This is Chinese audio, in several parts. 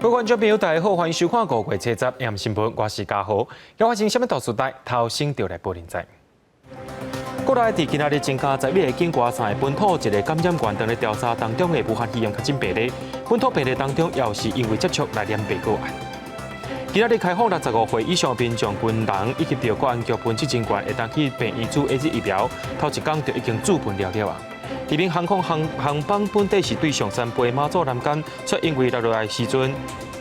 各位观众朋友，大家好，欢迎收看5月7日AM新闻，我是嘉豪。要发生什么大事代，头先就来报连载。国内伫今仔日增加11个境外3个本土1个感染源等咧调查当中的武汉肺炎确诊病例，本土病例当中也是因为接触来染病个案。今仔日开放65岁以上民众、军人以及着国安局分级人员会当去病医组 AZ 疫苗，头一天就已经注本了啊。这边航空航班本地是对上山飞马祖南竿，却因为落来时阵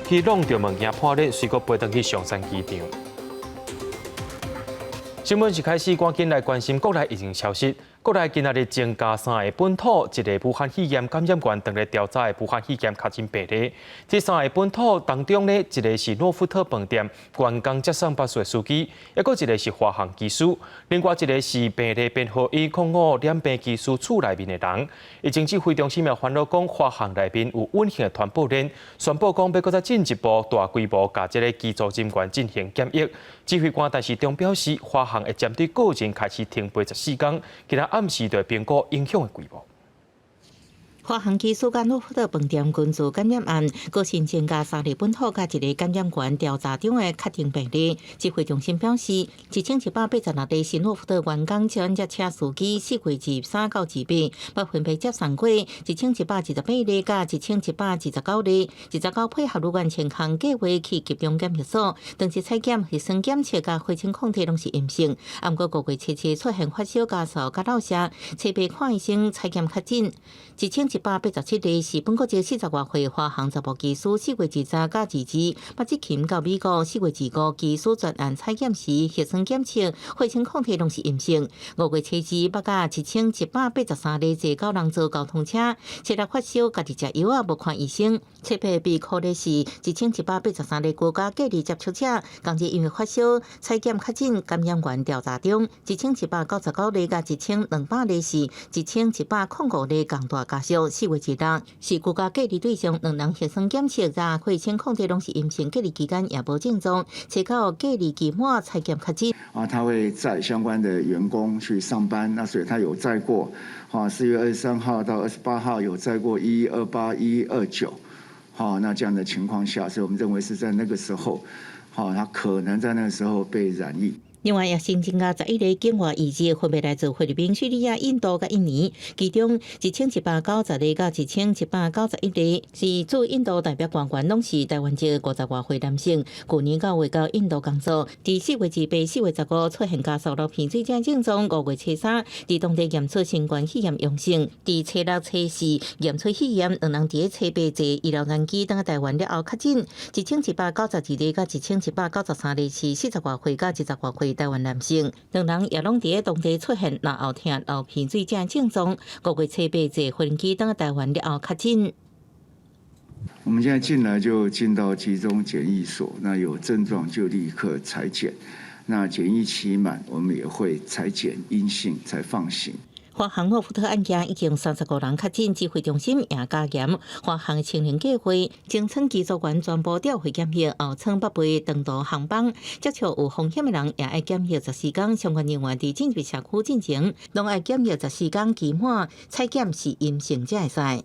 去弄着物件破裂，随个飞登去上山机场。新闻一开始，赶紧来关心国内疫情消息。国内今仔日增加3个本土1个武汉肺炎感染源等咧调查的武汉肺炎确诊病例。这3个本土当中呢，一个是诺福特饭店员工接送巴士的司机，还佫一个是华航技师，另外一个是病例编号105染病技师厝内面的人。疫情指挥中心也烦恼讲，华航内面有稳定的传播链，宣布讲要佫再进一步大规模甲这个机组人员进行检疫。指挥官但是中表示，华航会针对个人开始停飞14天，其他暗时对评估影响的规模。华航机师甲诺福特饭店群聚感染案，个新增加3例本土甲1个感染源调查中的确定病例。指挥中心表示，1186例是诺福特员工接载车司机4月23到28，包分别接送过1128例甲1129例，19配合入院健康计划去集中检疫所，当时采检、核酸检测甲血清抗体拢是阴性。毋过5月7日出现发烧、咳嗽、甲落瀉，初步看医生采检确诊。1187例是本国籍40多岁华航查某技师4月23到22，把执勤到美国4月25技师专案采检时核酸检测、血清抗体拢是阴性。5月7日捌甲1183例坐9人座交通车，七日发烧，家己食药啊无看医生。初步被扣的是1183例国家隔离接触者，同日因为发烧采检确诊感染源调查中，1199例甲1200例是1105例共大家属4月1日是国家隔离对象2人核酸检测加血清抗体拢是阴性，隔离期间也无症状，且到隔离期末采检确诊。他会载相关的员工去上班，那所以他有载过，4月23号到28号有载过1128、1129，那这样的情况下，所以我们认为是在那个时候，他可能在那个时候被染疫。另外，也新增加11例境外移植，分别来自菲律宾、叙利亚、印度甲印尼，其中1190例甲1191例是驻印度代表官员，拢是台湾籍50多岁男性，去年9月到印度工作，伫4月28、4月15出现家属流鼻水症症状，5月73伫当地验出新冠肺炎阳性，伫初6、初4验出肺炎，2人伫初8坐医疗专机等台湾了后确诊，1192例甲1193例是40多岁甲10多岁台湾男性，2人也拢伫当地出现后痛、流鼻水症症状，5月7日坐飞机等台湾了后确诊。我们现在进来就进到集中检疫所，那有症状就立刻采检，那检疫期满，我们也会采检阴性才放行。华航诺福特案件已经35人确诊，指挥中心也加严华航清零计划，前舱机组员全部调回检疫，后舱北飞长途航班接触有风险的人也要检疫14天，相关人员伫进入社区进前，拢要检疫14天，期满采检是阴性才会使。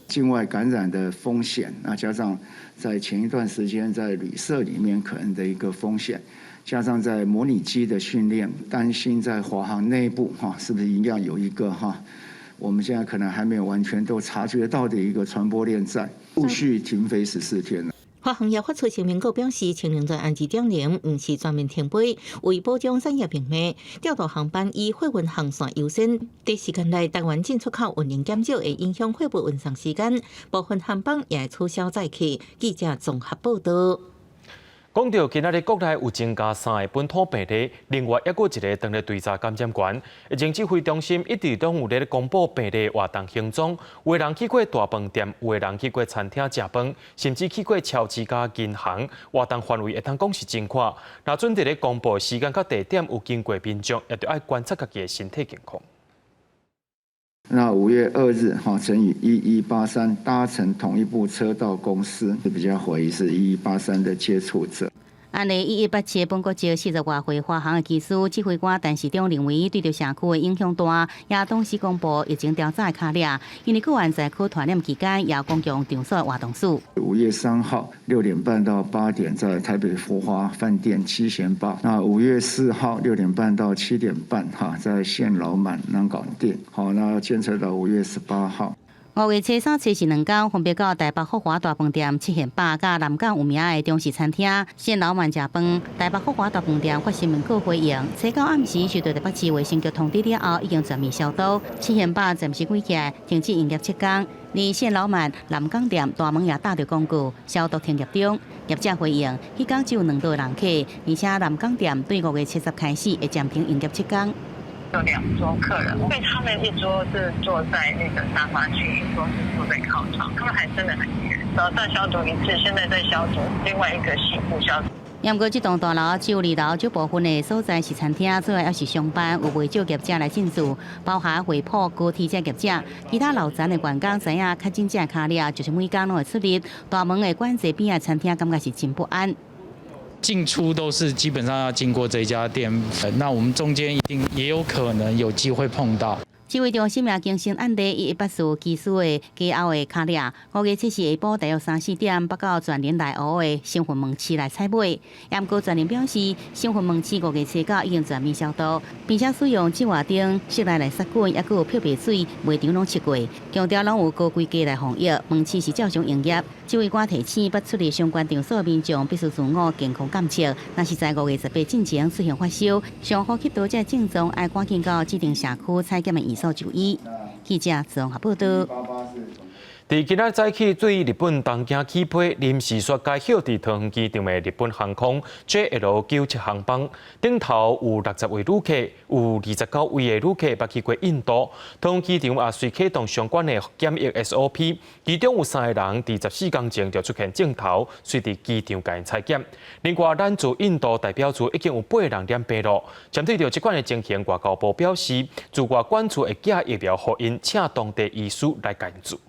境外感染的风险，那加上在前一段时间在旅社里面可能的一个风险。加上在模拟机的训练，担心在华航内部是不是一样有一个我们现在可能还没有完全都察觉到的一个传播链在，陆续停飞14天了。华航也发出声明稿表示，清零专案2.0不是全面停飞，为保障产业平衡，调度航班以货运航线优先。短时间内，台湾进出口运营减少会影响货物运送时间，部分航班也会取消载客。记者综合报道。讲到今仔日国内有增加3个本土病例，另外还佫1个当咧追查感染源。疫情指挥中心一直拢有咧公布病例活动行踪，有的人去过大饭店，有的人去过餐厅食饭，甚至去过超市甲银行，活动范围会当讲是真宽。若准伫咧公布时间甲地点有经过民众，也着爱观察家己的身体健康。那5月2日乘以1183搭乘同一部车到公司，是比较怀疑是1183的接触者。安尼1187本国籍40外岁华航的技师指挥官陈时中认为，对着社区的影响大，也同时公布疫情调查的卡列，因为个案在区团练期间也公共场所的活动数。5月3号6点半到8点在台北福华饭店7贤坝，那5月4号6点半到7点半在县老满南港店，好，那监测到5月18号。5月初3、初42天，分别到台北福华大饭店7贤坝、甲南港有名的中式餐厅县老满食饭。台北福华大饭店发新闻稿回应，初到暗时受到台北市卫生局通知了后，已经全面消毒。7贤坝暂时关起来，停止营业7天。而县老满南港店大门也打着广告，消毒停业中。业者回应，迄天只有2桌人客，而且南港店对5月70开始会暂停营业7天。有2桌客人，因为他们一桌是坐在那个沙发区，一桌是坐在靠窗，他们还真的很远。早上消毒1次，现在在消毒另外一个洗护消毒。不过，这栋大楼只有2楼少部分的所在是餐厅，主要也是上班，有未少业者来进驻，包含惠普、高铁这业者。其他楼层的员工知影，较真正卡列就是每天拢会出入大门的管制边的餐厅，感觉是真不安。进出都是基本上要经过这家店，那我们中间一定也有可能有机会碰到。指挥中心也更新案例118技师的家后的卡列，5月7日下晡大约3、4点，北到全联内湖的新混门市来采买。也不过全联表示，新混门市5月初9已经全面消毒，并且使用紫外灯、室内杀菌，也有漂白水，卖场拢测过，强调拢有高规格来防疫。门市是照常营业。指挥官提醒，不出入相关场所的民众必须自我健康监测。若是在5月18进前出现发烧，上呼吸道这症状，要赶紧到指定社区采检的医所就医。记者综合报道。伫今仔早起，对日本东京起飞临时煞改晓伫桃园机场的日本航空 JL97航班，顶头有60位旅客，有29位的旅客捌去过印度。桃园机场也随启动相关的检疫 SOP， 其中有3个人伫14天前就出现症头，随伫机场甲因采检。另外，咱驻印度代表处已经有8个人染病了。针对着这款的情形，外交部表示，驻外管处会寄疫苗予因，请当地医师来检做。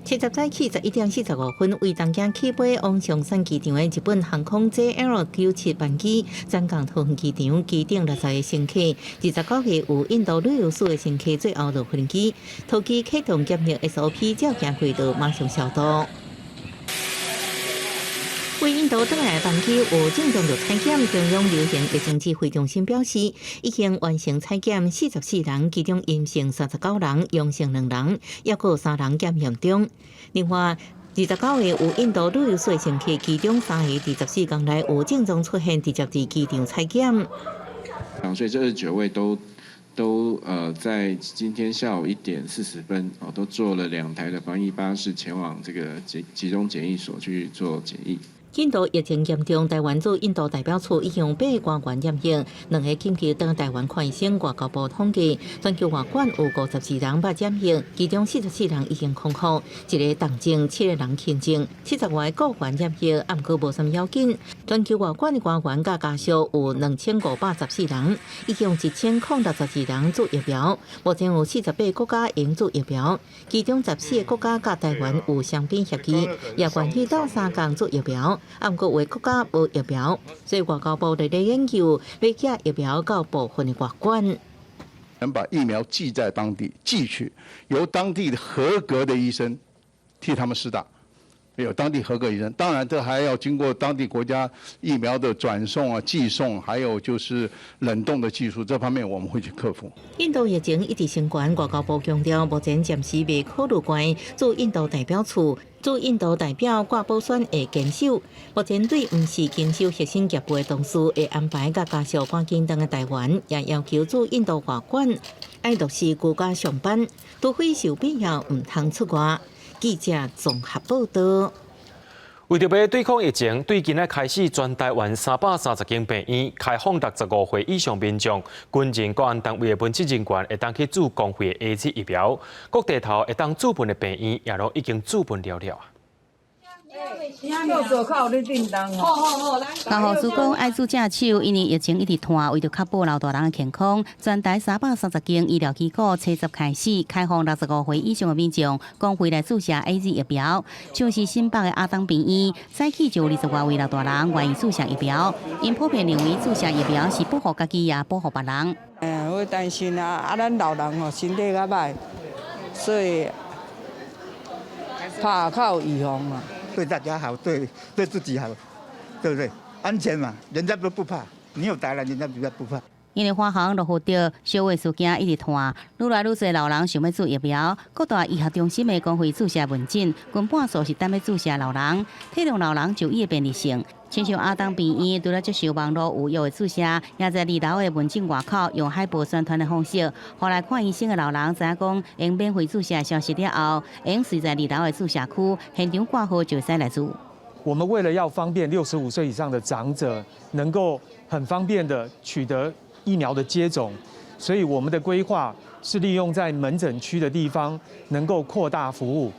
70早起11点45分，为东京起飞往松山机场的日本航空 JL97班机，转港桃园机场，机顶60个乘客，29个有印度旅游史的乘客最后落飞机，桃机启动检疫 SOP， 照行轨道马上消毒。为印度转来的班机有正常就采检，中央流行疫情指挥中心表示，已经完成采检44人，其中阴性39人，阳性2人，也有3人检验中。另外，29个有印度旅游史的乘客，其中3个伫14天内有症状出现，直接伫机场采检。所以这29位都在今天下午1点40分都坐了2台的防疫巴士前往这个集中检疫所去做检疫。印度疫情严重，台湾驻印度代表处已经8个官员染疫，2个紧急到台湾看医生。外交部统计，全球外馆有52人捌染疫，其中44人已经康复，1个重症，7个人轻症，70外个官染疫，不过无什么要紧。全球外馆的官员甲家属有2514人，已经有1062人做疫苗，目前有48个国家已做疫苗，其中14个国家甲台湾有双边协议，也愿意到3天做疫苗。不过，有的国家无疫苗，所以外交部在研究要寄疫苗到部分的外馆。能把疫苗寄在当地，寄去，由当地的合格的医生替他们施打，有当地合格医生。当然，这还要经过当地国家疫苗的转送啊、寄送，还有就是冷冻的技术，这方面我们会去克服。印度疫情一直升高，外交部强调，目前暂时未考虑关驻印度代表处。驻印度代表挂保险会坚守，目前对不是经手核心业务的同事会安排甲家属赶紧回台湾，也要求驻印度外馆要落实居家上班，除非有必要，唔通出外。记者综合报道。为着要对抗疫情，对今仔开始，全台湾330间病院开放65岁以上民众、军人、国安单位的本职人员会当去注公费的 A 级疫苗。各地头会当注本的病院也拢已经注本了了。教护士讲，爱注射手，因为疫情一直拖，为着确保老大人的健康，全台330间医疗机构7日开始开放65岁以上的民众，公费来注射 AZ 疫苗。像是新北的阿东病院，早起就有20多位老大人愿意注射疫苗，因普遍认为注射疫苗是保护家己也保护别人。我担心啊，咱老人吼身体较歹，所以怕较有预防嘛。对大家好，对自己好，对不对？安全嘛，人家都不怕，你有打了，人家比较不怕。因为花行落雨着，小卫事件一直拖，愈来愈多老人想要注疫苗。各大医学中心的公费注射门诊，近半数是等要注射老人，体谅老人就医的便利性。亲像阿东病院，除了接受网络有药的注射，也在2楼的门诊外口用海报宣传的方式，后来看医生的老人知影讲，用免费注射消息了后，用随在2楼的注射区现场挂号就使来做。我们为了要方便65岁以上的长者能够很方便的取得疫苗的接种，所以我们的规划是利用在门诊区的地方能够扩大服务，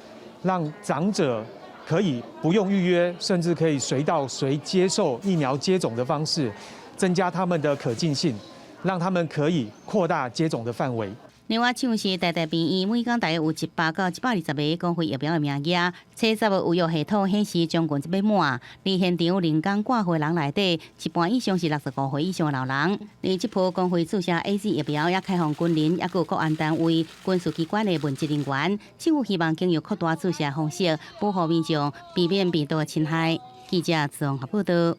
让长者可以不用预约，甚至可以随到随接受疫苗接种的方式，增加他们的可进性，让他们可以扩大接种的范围。另外，像是台大病院，每天大约有100到120个公费疫苗的名额，70个有药系统显示将近100满。而现场人工挂号的人内底，一半以上是65岁以上的老人。而这波公费注射 AZ 疫苗也开放军人，也有国安单位、军事机关的文职人员。政府希望经由扩大注射方式，保护民众，避免病毒的侵害。记者综合报道。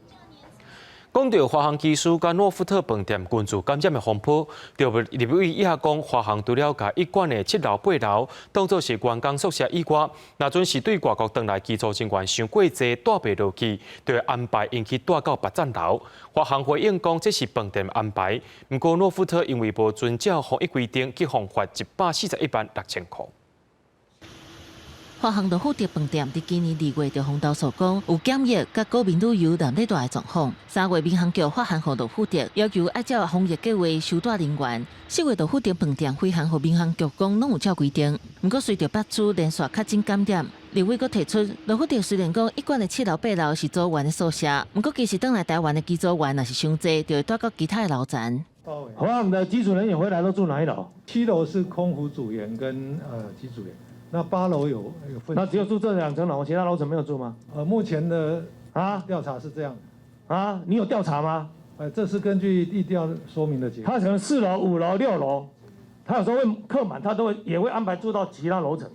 讲到华航技师甲诺富特饭店群聚感染的风波，立委也讲华航除了甲一馆的7楼、8楼当作是员工宿舍以外，若准是对外国回来机组人员伤过济带袂落去，就会安排因去带到别站楼。华航回应讲这是饭店安排，不过诺富特因为无遵照防疫规定，去罚款141.6万块。华航罗富特饭店伫今年2月就风投诉讲有检疫甲国民旅游难得大的状况。3月民航局发函予罗富特，要求按照防疫计划收带人员。4月罗富特饭店回函予民航局讲拢有照规定，不过随着北区连续确诊感染，立委阁提出罗富特虽然讲一馆的7楼、8楼是组员的宿舍，不过其实转来台湾的机组员若是伤济，就会带到其他的楼层。华航的机组人员回来都住哪一楼？7楼是空服组员跟机组员。那8楼有分，那只有住这2层楼，其他楼层没有住吗？目前的调查是这样的你有调查吗？这是根据疫调说明的结果。他可能4楼、5楼、6楼，他有时候会客满，他也会安排住到其他楼层。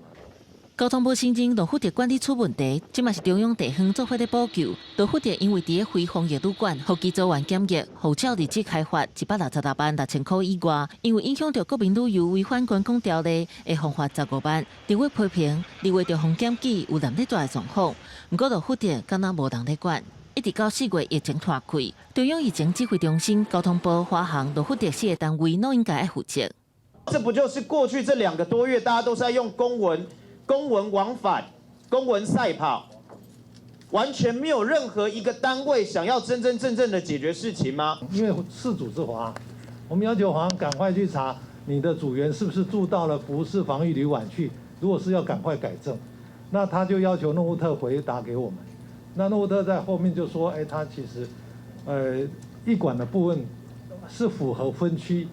交通部新增罗富特管理出问题，即嘛是中央地方做伙咧补救。罗富特因为伫咧非防疫旅馆，互机组员检疫，护照日志开罚166.6块以外，因为影响到国民旅游违反观光条例，会罚款15万。立委批评2月着防检举有难得大的状况，不过罗富特敢若无人咧管。一直到4月疫情拖开，中央疫情指挥中心、交通部、华航、罗富特4个单位拢应该要负责。这不就是过去这2个多月，大家都是在用公文往返、公文赛跑，完全没有任何一个单位想要真正的解决事情吗？因为事主是华航，我们要求华航赶快去查你的组员是不是住到了不是防疫旅馆去，如果是要赶快改正，那他就要求诺富特回答给我们。那诺富特在后面就说，他其实一馆的部分是符合分区。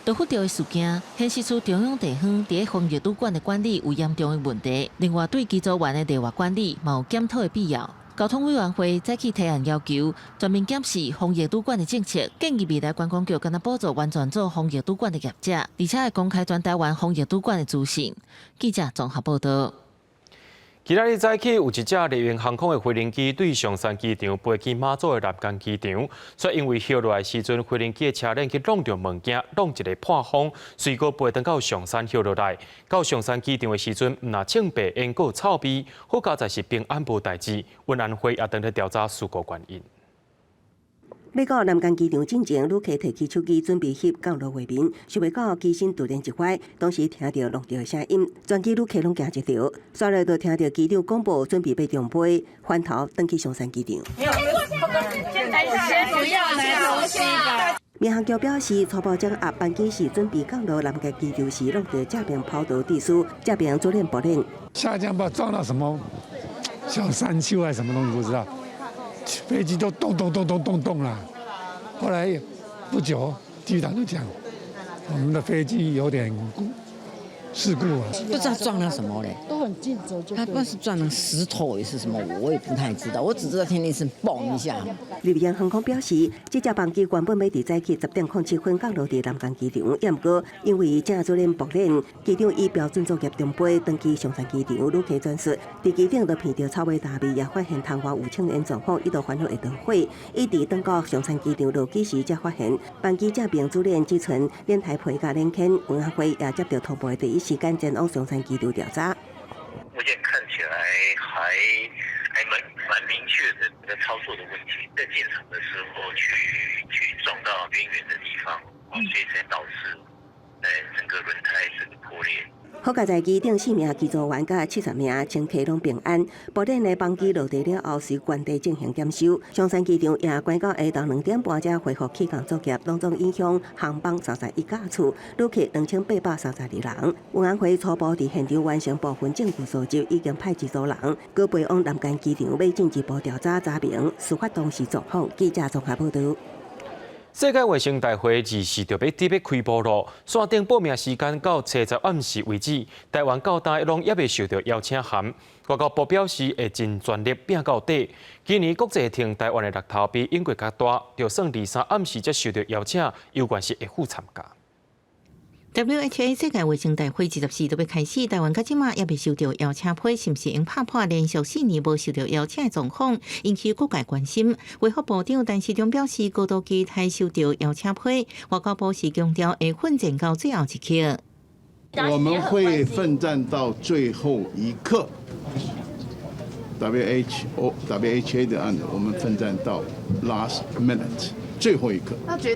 罗富特的事件显示出中央地方伫防疫旅馆的管理有严重的问题，另外对机组员的内外管理嘛有检讨的必要。交通委员会再去提案要求，全面检视防疫旅馆的政策，建议未来观光局敢若补助完全做防疫旅馆的业者，而且会公开全台湾防疫旅馆的资讯。记者综合报道。今日早起，有一架丽运航空的飞行机对上山机场飞去马祖的南港机场，却因为飘落来时阵，飞行机的车辆去弄着物件，弄一个破风，随后飞登到上山飘落来。到上山机场的时阵，唔那清白，因个臭味，好佳在是平安无代志。运安会也等咧调查事故原因。要到南港机场进前，旅客提起手机准备翕降落画面，想袂到机身突然一坏，当时听到弄着声音，全机旅客拢惊一跳，刷来就听到机长广播准备要重飞，翻头登去上山机场。民航局表示，初步掌握班机是准备降落南港机场时，弄着这边跑道地区，这边左舷不灵。下降不知道撞到什么，小山丘还是什么东西不知道，飞机都动啦。后来不久，机长就讲，我们的飞机有点事故啊，不知道撞了什么嘞，都很近走就。他不知道是撞了石头也是什么，我也不太知道，我只知道听一声嘣一下。立院航空表示，这架班机原本要伫早起10:07分降落伫南港机场，也毋过因为正主任博练，机长以标准作业中飞登机松山机场，旅客转述，伫机场就闻到臭味大味，也发现窗外有青烟状况，一度烦恼会着火，一直等到松山机场落机时才发现，班机正面主任只存连台配甲连牵，文安会也接到通报，第一时间前往松山机场调查。目前看起来还蛮明确的操作的问题，在进场的时候去撞到边缘的地方，所以才导致整个轮胎这个破裂。好在在机顶4名机组员甲70名乘客拢平安。部电的班机落地了后，是原地进行检修。松山机场也关到下昼2点半才恢复起工作业，当中影响航班31架次，旅客2832人。运安会初步伫现场完成部分证据收集，已经派出所人，搁飞往南竿机场要进一步调查查明事发当时状况。记者综合报道。世界卫生大会24就要直要开幕咯，线定报名时间到7暗时为止。台湾到今拢也未收到邀请函，外交部表示会尽全力拼到底。今年国际挺台湾的乐头比英国较大，就算23暗时才收到邀请，有关系会赴参加。WHO 世界卫生大会24就要开始，台湾到即马也未收到邀请批，是毋是用拍破连续4年无收到邀请的状况，引起各界关心。卫福部长陈时中表示，高度期待收到邀请批，外交部是强调会奋战到最后一刻。我们会奋战到最后一刻。WHA 的案子，我们奋战到 last minute。最后一刻，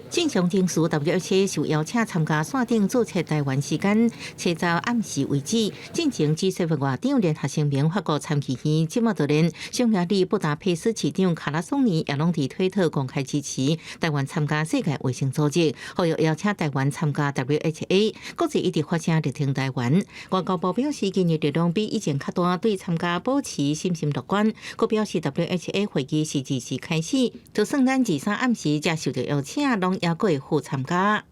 正常证实 WHO 受邀请参加线定注册台湾时间7暗时为止。进前 G7 外长联合声明发布参期前，即马就连匈牙利布达佩斯市长卡拉松尼也拢伫推特公开支持台湾参加世界卫生组织，呼吁邀请台湾参加 WHA。国际一直发声力挺台湾。外交部表示，今日力量比以前较大，对参加保持信心乐观。佮表示 WHO 会议是2时开始，就算咱23暗时受到邀请，拢也会赴参加。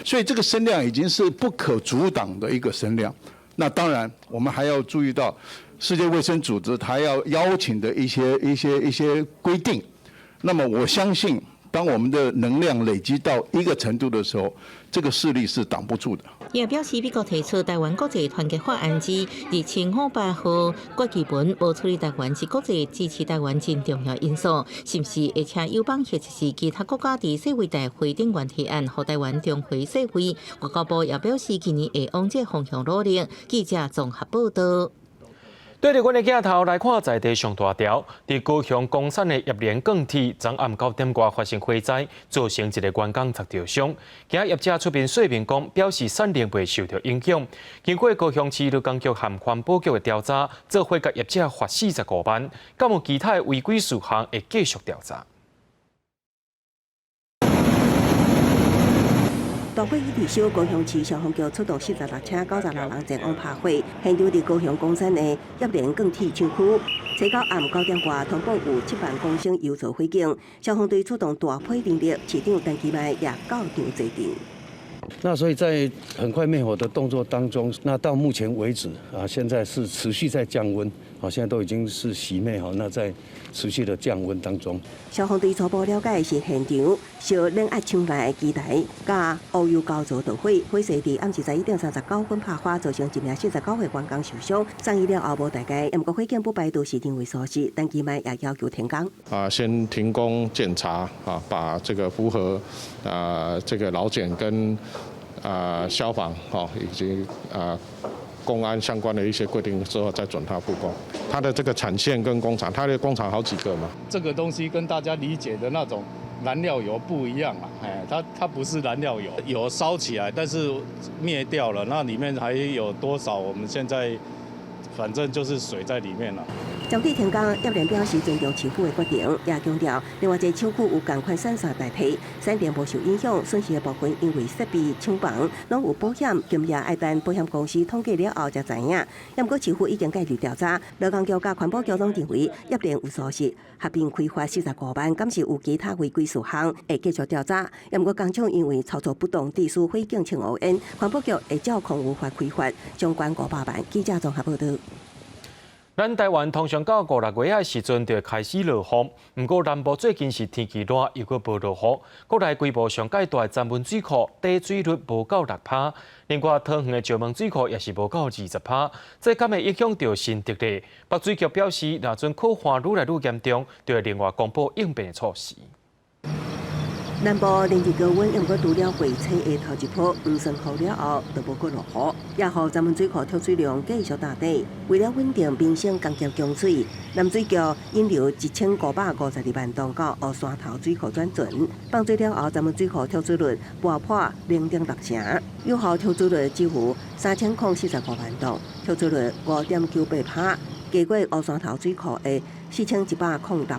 所以这个声量已经是不可阻挡的一个声量。那当然，我们还要注意到世界卫生组织它要邀请的一些规定。那么我相信，当我们的能量累积到一个程度的时候，这个势力是挡不住的。也表示，美国提出台湾国际团结法案之258号国旗文无处理台湾是国际支持台湾真重要因素，是不是？而且有帮或者是其他国家伫世卫大会顶愿提案，和台湾重回世卫。外交部也表示，今年会往这方向努力。记者综合报道。对着阮的镜头来看，在地上大条，伫高雄公产的叶连钢铁，昨暗9点外发生火灾，造成一个员工受着伤。今日业者出面说明讲，表示产能未受到影响。经过高雄市绿工局和环保局的调查，做伙甲业者罚45万。敢有其他的违规事项会继续调查。大火已退烧，高雄市消防局出动46车96人前往拍火，现场伫高雄公产的叶连钢铁厂区。初到暗9点外，通报有7万公升油槽火警，消防队出动大批人力，市长陈其迈也到场坐镇。那所以在很快灭火的动作当中，那到目前为止啊，现在是持续在降温，好，现在都已经是熄灭好，那在持续的降温当中。消防队初步了解是现场烧冷压枪内的机台加乌油胶做导火，火势伫暗时11点39分拍发，造成一名49岁员工受伤。送医了后无大概，不过火警不排除是因为疏失，陈其迈也要求停工。先停工检查把这个符合这个劳检跟消防以及公安相关的一些规定之后，再准他复工。它的这个产线跟工厂，它的工厂好几个嘛。这个东西跟大家理解的那种燃料油不一样啊，它不是燃料油，油烧起来，但是灭掉了，那里面还有多少？我们现在反正就是水在里面了。针对天讲，叶连表示尊重市府的决定，也强调另外一个厂区有共款散沙代替，闪电无受影响，损失的部分因为设备厂房拢有保险，今夜爱等保险公司统计了后才知影。不过市府已经介入调查，劳工局甲环保局拢认为叶连有疏失，合并开发45万，敢是有其他违规事项，会继续调查。不过工厂因为操作不当，致使环境清污烟，环保局会照空无法开发，相关500万。记者综合报道。咱台湾通常到5、6月的时阵就会开始落雨，不过南部最近是天气热，又搁无落雨。国内规模上界大的闸门水库低水率无到6%，另外桃园的石门水库也是无到20%，这敢会影响到新竹的？北水局表示，若阵扩化愈来愈严重，就会另外公布应变的措施。南部连日高温，不过除了会车的头一波黄霜雨了后，就无过落雨，也予闸门水库抽水量继续大跌。为了稳定民生工业供水，南水局引流1552万吨到湖山头水库转存，放水了后，闸门水库抽水率跌破0.6成，有效抽水率只有3045万吨，抽水率5.98%，低过湖山头水库的4106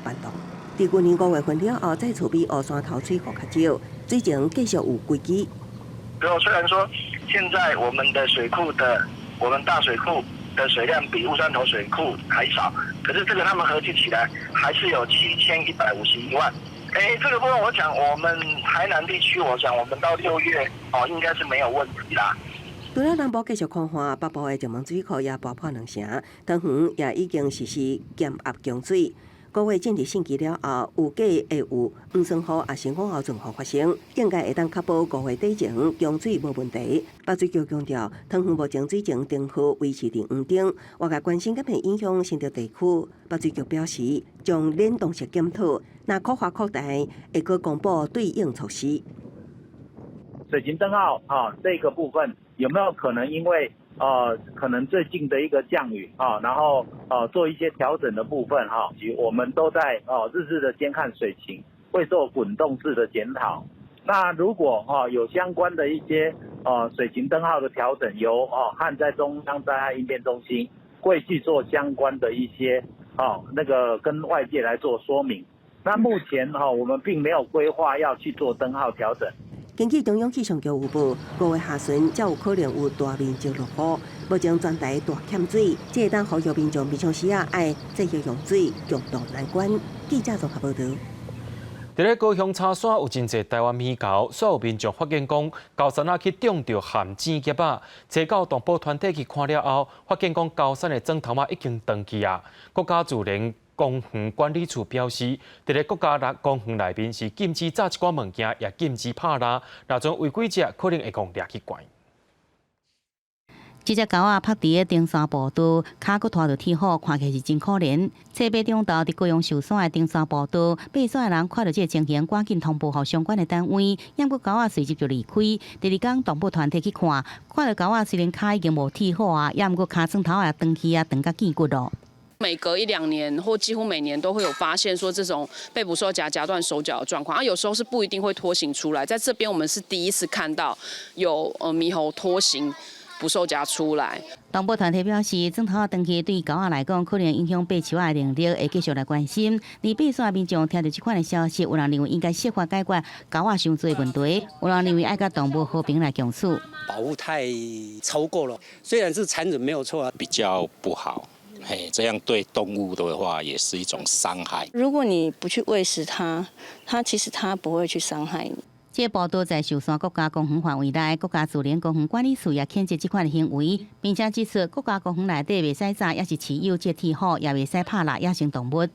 万吨。伫去年5月份了后，再次比湖山头水库较少，水情继续有危机。虽然说现在我们的水库我们大水库的水量比雾山头水库还少，可是这个他们合计起来还是有7151万。这个部分我想我们台南地区，我想我们到6月应该是没有问题啦。除了南部继续扩化，北部的石门水库也爆破2成，桃园也已经实施减压供水。5月正日升级了后，有假会有黄霜雨也是午后阵雨发生，应该会当确保5月底前供水无问题。北水局强调，桃园目前水情正好，维持伫黄顶，外界关心敢会影响新竹地区。北水局表示，将联动式检讨，若扩化扩大，会搁公布对应措施。水情灯号这个部分有没有可能因为可能最近的一个降雨然后做一些调整的部分我们都在日日的监看水情，会做滚动式的检讨。那如果有相关的一些水情灯号的调整，由和在中央灾害应变中心会去做相关的一些那个跟外界来做说明。那目前我们并没有规划要去做灯号调整。根据中央气象局预报，5月下旬才有可能有大面积落雨，目前全台大欠水，这会当呼吁民众平常时爱节约用水，强度难关。记者综合报道。伫咧高雄茶山有真侪台湾米糕，所有民众发现讲高山啊去中到咸煎叶啊，找到动保团体去看了后，发现讲高山的砖头啊已经断去啊。国家自然公园管理处表示，伫咧国家公园内面是禁止炸一寡物件，也禁止拍蜡，若种违规者可能会讲抓去关。这只狗仔趴伫个登山步道，脚佫拖着铁虎，看起来是真可怜。侧背中道伫高雄寿山的登山步道，爬山的人看到这个情形，赶紧通报互相关的单位。养过狗仔随即就离开。第二天，动保团体去看，看到狗仔虽然脚已经无铁虎啊，也毋过脚砖头也断去啊，断甲见骨咯。每隔1、2年或几乎每年都会有发现说这种被捕兽夹夹断手脚的状况，有时候是不一定会拖行出来。在这边我们是第一次看到有猕猴拖行捕兽夹出来。动保团体表示，砖头断去对狗仔来讲，可能影响爬树仔的能力，会继续来关心。而爬山民众听到这款的消息，有人认为应该设法解决狗仔伤罪的问题，有人认为爱甲动物和平来共处。保护太超过了，虽然是残忍没有错，比较不好。这样对动物的话也是一种伤害。如果你不去喂食它，其实它不会去伤害你。这步道在寿山国家公园范围内，国家自然公园管理处也谴责这款行为，并且指出国家公园内底袂使炸，也是持有这铁虎，也袂使拍蜡野生动物。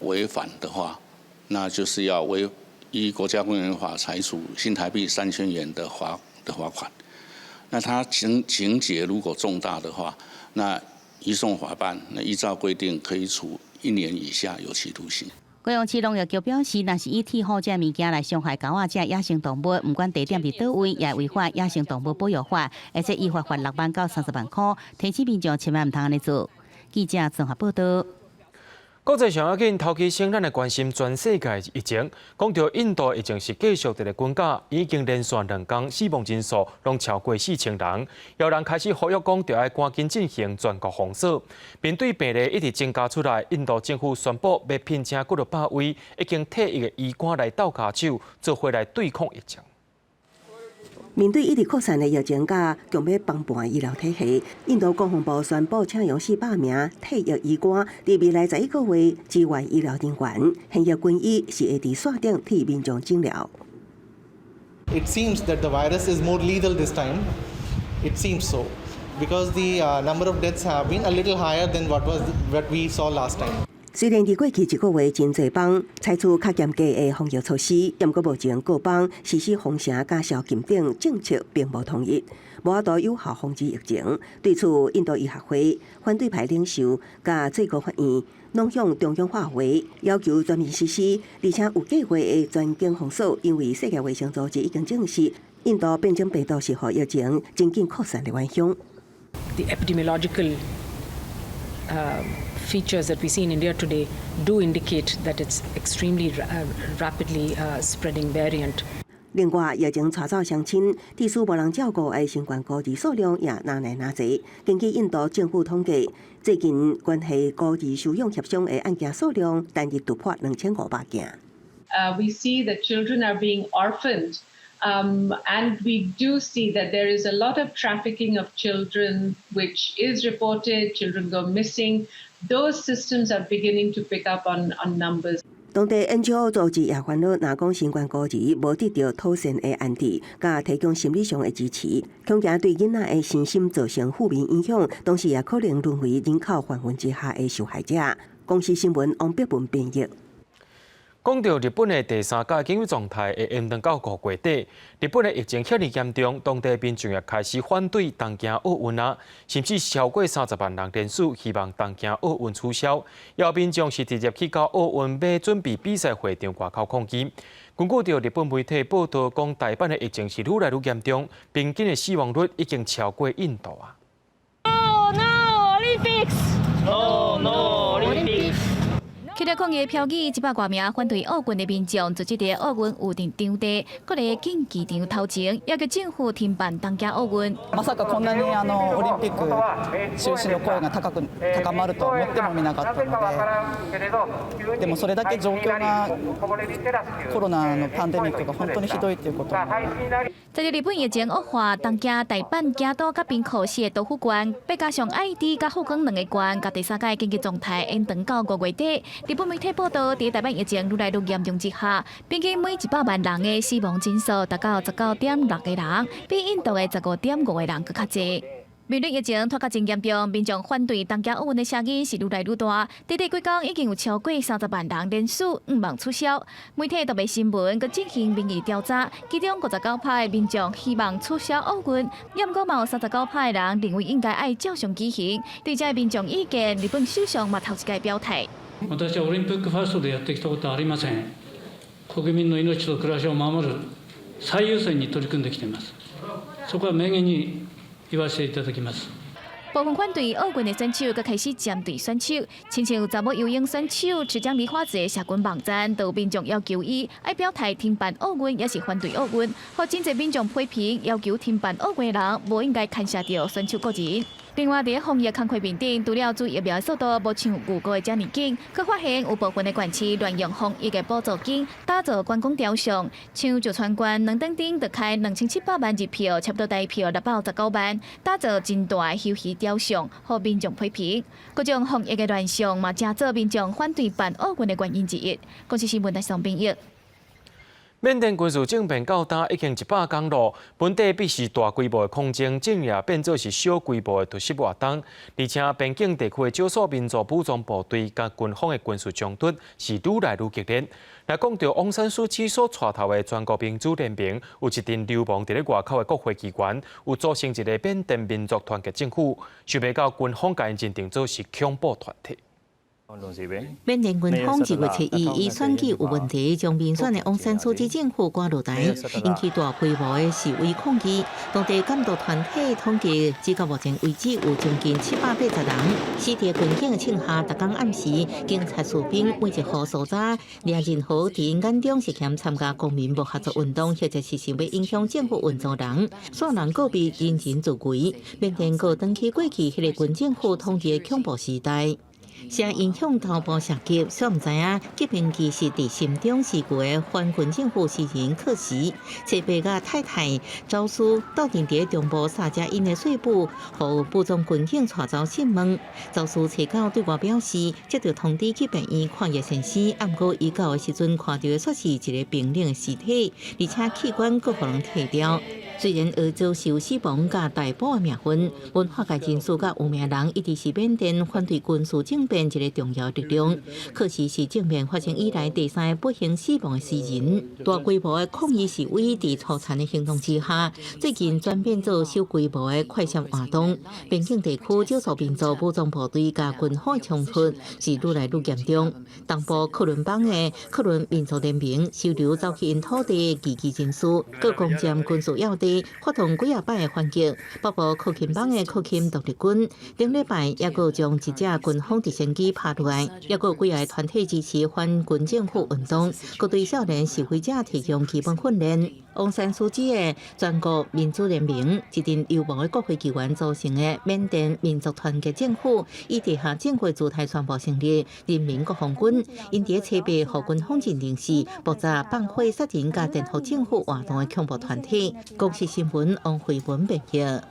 违反的话，那就是要依国家公园法裁处新台币3000元的罚款。那他情节如果重大的话，那移送法办，那依照规定可以处1年以下有期徒刑。高雄市农业局表示，若是以铁虎这物件来伤害狗仔这野生动物，不管地点伫倒位，也违反野生动物保育法，而且依法罚6万到30万块，提醒民众千万唔通安尼做。记者综合报道。国际上要紧，头起先咱来关心全世界疫情。讲到印度疫情是继续伫咧滚价，已经连续2天死亡人数拢超过4000人。有人开始呼吁讲，着要赶紧进行全国封锁。面对病例一直增加出来，印度政府宣布要聘请几100位已经退役的医官来斗下手，做伙来对抗疫情。面对一直扩散的疫情甲强要帮办医疗体系，印度国防部宣布请用400名退役医官，伫未来11个月支援医疗人员。现役军医是会伫线顶替民众诊疗。It seems that the virus is more lethal this time. It seems so, because the number of deaths have been a little higher than what we saw last time. 虽然伫过去1个月真侪邦采取较严格的防疫措施，但阁目前各邦实施封城加宵禁等政策并无统一，无法度有效防止疫情。对此，印度医学会反对派领袖甲最高法院拢向中央发回，要求全面实施，而且有计划的全境封锁。因为世界卫生组织已经证实，印度变种病毒是互疫情真紧扩散的元凶。The epidemiological features that we see in India today do indicate that it's extremely rapidly spreading variant. 另外，疫情带走乡亲，地区无人照顾的新冠孤儿数量也哪来哪侪。根据印度政府统计，最近关系孤儿收养协商的案件数量单日突破2500件。We see that children are being orphaned. And we do see that there is a lot of trafficking of children, which is reported. Children go missing. Those systems are beginning to pick up on numbers. 当地 NGO 组织也烦恼，若讲新冠孤儿无得到妥善的安置，甲提供心理上的支持，恐惊对囡仔的身心造成负面影响，同时也可能沦为人口贩运之下的受害者。公司新闻王碧文编译。讲到日本的第3届经济状态会延长到5月底，日本的疫情遐尼严重，当地民众也开始反对东京奥运啊，甚至超过30万人联署希望东京奥运取消。有民众是直接去到奥运要准备比赛会场外口抗议。根据日本媒体报道，讲台湾的疫情是愈来愈严重，平均的死亡率已经超过印度啊。No Olympics! No Olympics! 起了抗议票语100多名反对奥运的民众，组织在奥运有定场地、各个竞技场头前，要求政府停办東京奧運。まさかこんなにオリンピック中止の声が高まると思ってもみなかったので、でもそれだけ状況がコロナのパンデミックが本当にひどいということ。在日本疫情恶化，东京、大阪、京都甲兵库市的都府县，再加上爱知甲福冈2个县，甲第3届经济状态延长到5月底。日本媒体报道，在台湾疫情愈来愈严重之下，平均每100万人的死亡人数达到19.6个人，比印度的15.5个人更较侪。面对疫情拖较真严重，民众反对东京奥运的声音是愈来愈大。短短几天已经有超过30万人联署毋望取消。媒体特别新闻佮进行民意调查，其中59%的民众希望取消奥运，也毋过嘛有39%的人認為應該愛照常舉行。對這民眾意見，日本首相嘛頭一屆表態。私はオリンピックファーストでやってきたことはありません。国民の命と暮らしを守る最優先に取り組んできています。そこは明言に言わせていただきます。部分反对奥运的选手，佮开始针对选手，亲像查某游泳选手持江梨花子的社群网站，都有民众要求伊爱表态停办奥运，也是反对奥运，互真侪民众批评，要求停办奥运的人无应该牵涉到选手个人。另外，伫防疫工课面顶，除了注疫苗速度无像预估的遮尔紧，佮发现有部分的县市乱用防疫的补助金打造观光雕像，像石川县2等顶就开2700万日票，差不多台票619万，打造真大的休息雕像，互民众批评。各种防疫的乱象嘛，正做民众反对办奥运的原因之一。公司新闻台上编译。缅甸军事政变到今已经100天了，本地必是大规模的抗争，正也变作是小规模的突袭活动，而且边境地区的少数民族武装部队甲军方的军事冲突是愈来愈激烈。来讲到翁山书记所带头的全国民主联盟，有一阵流亡伫咧外口的国会机关，有组成一个缅甸民族团结政府，想袂到军方甲因认定做是恐怖团体。缅甸军方2月7日以选举有问题，将民选的翁山苏姬政府赶落台，引起大规模的示威抗议。当地监督团体统计，至到目前为止有将近780人。死在军警的枪下，逐天暗时，警察士兵每一户所在，掠任何伫因眼中是嫌参加公民无合作运动，或者是想要影响政府运作人，线人个别人人自危。缅甸个长期过去迄个军政府统治的恐怖时代。声影响头部射击，所唔知影革命其实伫心中是个反军政府诗人克时，七伯甲太太赵苏斗阵伫中部沙加因的税部，互部中军警带走信问。赵苏找到对我表示，接到通知去病院看叶先生，毋过伊到的时阵看到的却是一个冰冷的尸体，而且器官各互人摕掉。虽然而遭受死亡甲逮捕的命运，文化界人士甲有名人一直是缅甸反对军事政变一个重要力量。可是是政变发生以来第3个不幸死亡的诗人。大规模的抗议示威伫粗残的行动之下，最近转变做小规模的快闪活动。边境地区少数民族武装部队甲军方冲突是愈来愈严重。东部克伦邦的克伦民族联盟收留走去因土地的异己人士，各攻占军事要地。发动几摆的反击，北部克钦邦的克钦独立军，顶礼拜也阁将一只军方直升机拍落来，也阁几个团体支持反军政府运动，阁对少年示威者提供基本训练。翁山苏姬的全国民主联盟，一阵由无的国会议员组成的缅甸民族团结政府，以地下政府姿态宣布成立人民国防军，因伫七八互军方认定是爆炸放火杀人甲颠覆政府活动的恐怖团体。公视新闻王慧文报道。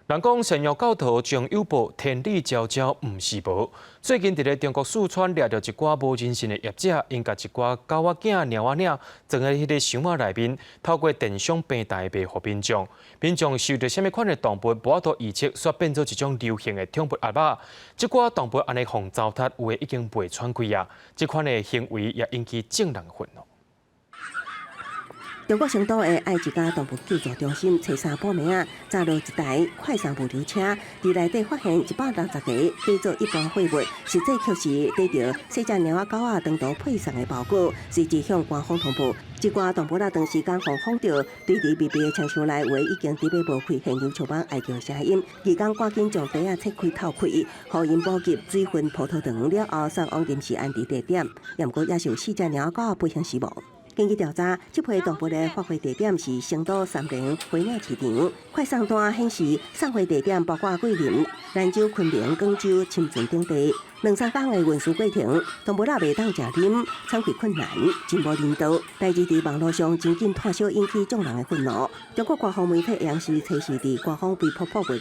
人讲神药教徒将诱捕天理昭昭，唔是无。最近伫咧中国四川掠到一寡无人性的业者，因甲一寡狗仔囝、猫仔囝装在迄个箱仔内面，透过电商平台卖互民众。民众收到什么款的动物，无法度预测，煞变做一种流行的恐怖鸭仔。即寡动物安尼互糟蹋，有的已经被传开啊！即款的行为也引起众人愤怒。中国成都的爱一家动物救助中心，找3半暝啊，查到一台快闪物流车，伫内底发现160个改做一般货物，实际确实得到细只猫仔狗仔长途配送的包裹，随即向官方通报。一寡动物啊，长时间互放着对伫密闭的枪箱内，话已经伫要无开现有像帮哀叫声音，义工赶紧将底啊拆开透开，互因补给水分葡萄糖了后，送往临时安置地点。也毋过也是有4只猫仔狗仔不幸死亡。根据调查，这批动物的发回地点是成都3联花鸟市场。快送单显示，送回地点包括桂林、兰州、昆明、广州、深圳等地。2-3天的运输过程，动物仔袂当食啉，产费困难，真无人道。代志伫网络上真紧炭烧，引起众人的愤怒。中国官方媒体央视测试伫官方微博发文，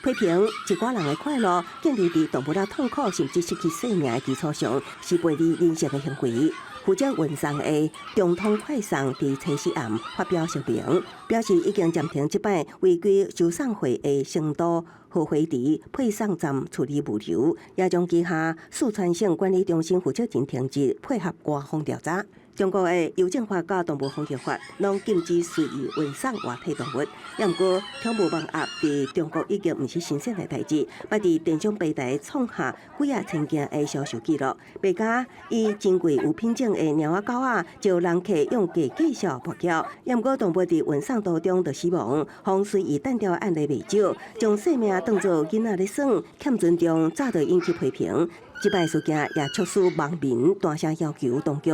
批评一寡人的快乐，建立伫动物仔痛苦甚至失去性命的基础上，是背离人性的行为。负责运送的中通快送伫测试暗发表声明，表示已经暂停即摆违规收送货的成都合肥池配送站处理物流，也将旗下四川省管理中心负责人停职，配合官方调查。中国的邮政法甲动物防疫法拢禁止随意运送活体动物，也毋过宠物网鸭伫中国已经毋是新鲜的代志，捌伫电商平台创下几啊千件的销售记录。卖家以珍贵有品种的猫仔狗仔，招人客用价介绍博缴，也毋过动物伫运送途中就死亡，互随意单调案例未少，将性命当作囡仔咧耍，欠尊重早就引起批评。即摆事件也促使网民大声要求当局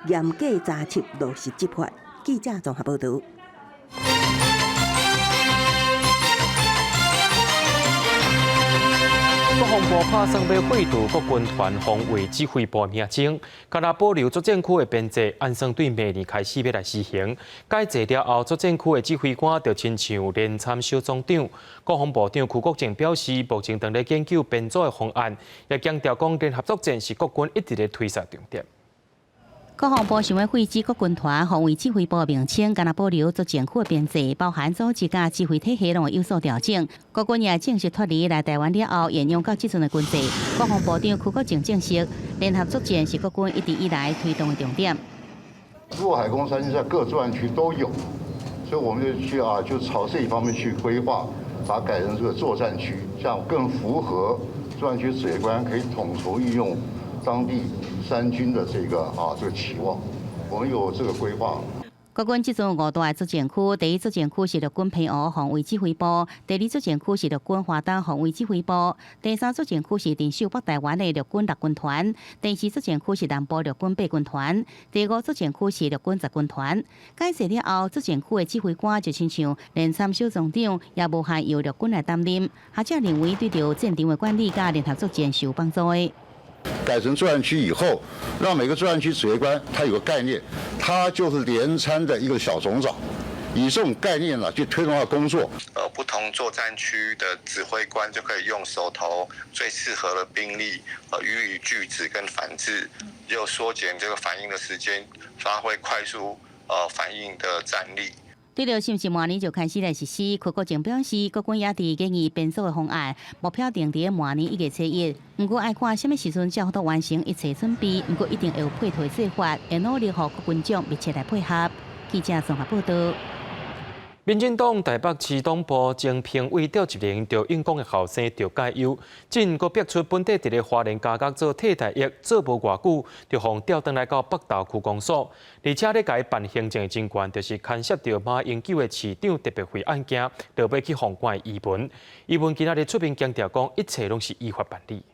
严格查缉落实执法。记者综合报道。国防部拍算要废除国军团防卫指挥部名称，加拿保留作战区的编制，按算对明年开始要来施行。改制了后，作战区的指挥官就亲像连参小总长。国防部长邱国正表示，目前正在研究编组的方案，也强调讲联合作战是国军一直在推动重点。国防部想要废止国军团防卫指挥部名称，敢若保留作战区的编制，包含组织甲指挥体系拢会有所调整。国军也正式脱离来台湾了后沿用到即阵的军制。国防部长邱国正证实，联合作战是国军一直以来推动的重点。陆海空三军在各作战区都有，所以我们就朝这一方面去规划，把它改成这个作战区，这样更符合专案区指挥官可以统筹运用当地3军的这个期望，我们有这个规划。国军即阵5大的作战区，第一作战区是陆军平湖防卫指挥部，第二作战区是陆军华东防卫指挥部，第三作战区是镇守北台湾的陆军6军团，第四作战区是南部陆军8军团，第5作战区是陆军10军团。改制了后，作战区的指挥官就亲像连参小总长，也无限由陆军来担任。学者认为，对着战场的管理甲联合作战是有帮助的。改成作战区以后，让每个作战区指挥官他有个概念，他就是连参的一个小总长，以这种概念去推动他的工作。不同作战区的指挥官就可以用手头最适合的兵力，予以拒止跟反制，又缩减这个反应的时间，发挥快速反应的战力。对了，是毋是明年就开始来实施？柯国正表示，国军也伫建议编组的方案，目标定伫明年1月7日。不过，爱看什么时阵才好完成一切准备。不过，一定会有配套的做法，会努力和国军长密切来配合。记者综合报道。民进党台北市党部前评委调一名着应公的后生着解忧，真阁逼出本地伫咧花莲加角做替代役，做无偌久，就互调转来到北投区公所，而且咧甲伊办行政的政权，就是牵涉到马英九的市长特别会案件，就要去法官的移文。移文今仔日出面强调讲，一切拢是依法办理。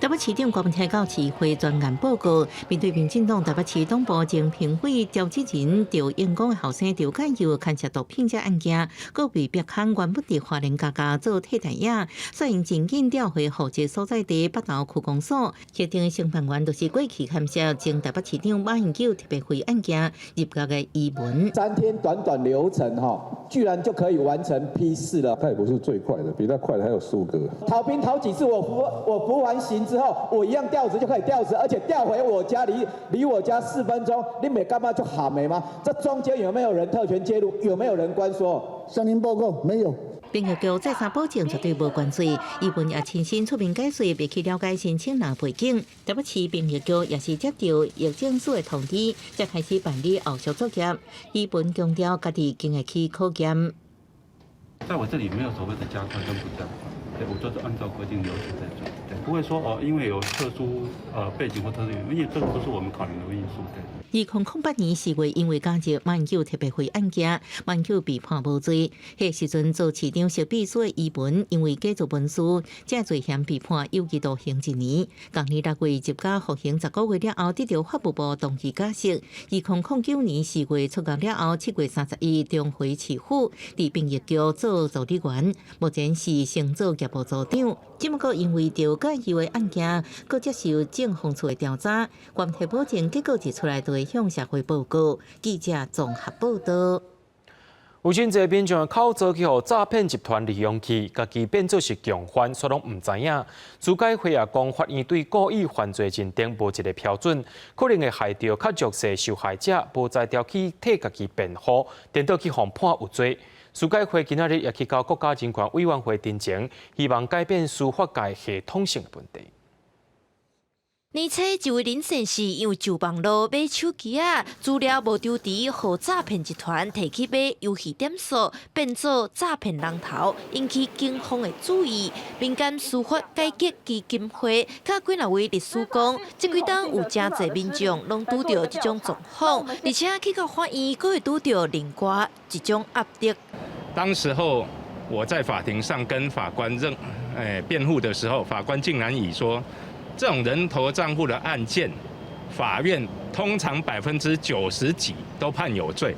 台北市长郭文泰到市会专案报告，面对民进党台北市党部前评委调职人着因公的后生调解忧牵涉到骗者案件，各被逼勘原本伫花莲加价做替代役，所以真紧调回户籍所在地北投区公所。协定的承办员就是过去牵涉前台北市长马英九特别会案件入阁的移文。3天短流程居然就可以完成批示了。他也不是最快的，比他快的还有苏格。逃兵逃几次，我服完刑之后，我一样调职就可以调职，而且调回我家离我家4分钟，你没干嘛就好没吗？这中间有没有人特权介入？有没有人关说？向您报告，没有。并要求再三保证绝对无关罪，移文也亲身出面解说，未去了解申请人背景。台北市并业局也是接到疫政署的通知，才开始办理后续作业。移文强调家己经会去考验。在我这里没有所谓的加快跟不加快，对我都是按照规定流程在做，对，不会说因为有特殊背景或特殊原因，因为这个都是我们考量的因素，对。2008年4月，因为加入马英九特别会案件，马英九被判无罪。迄时阵做市长小秘书的移文，因为假造文书，这罪嫌被判有期徒刑1年。同年6月入监服刑10个月了后，得到法务部同期假释。2009年4月出监了后，7月30日重回市府，伫并业局做助理员，目前是升做业务组长。只不过因为调解忧的案件，搁接受政风处的调查，关系保证结果一出来，就会向社会报告。记者综合报道。有真侪民众口罩去互诈骗集团利用去，家己变做是共犯，却拢唔知影。主改会也讲，法院对故意犯罪认定无一个标准，可能会害到较弱势受害者，无在调去替家己辩护，颠倒去互判有罪。司改会今仔日也去到国家人权委员会တင်前，希望改变司法界系统性的问题。年初一位林先生因为旧网络买手机资料无丢伫，互诈骗集团提起买游戏点数，变做诈骗人头，引起警方的注意。民间司法改革基金会甲几若位律师讲，这几档有真侪民众拢拄到这种状况，而且去到法院，阁会拄到另外一种压力。当时候我在法庭上跟法官辩护的时候，法官竟然以说，这种人头账户的案件，法院通常90%几都判有罪，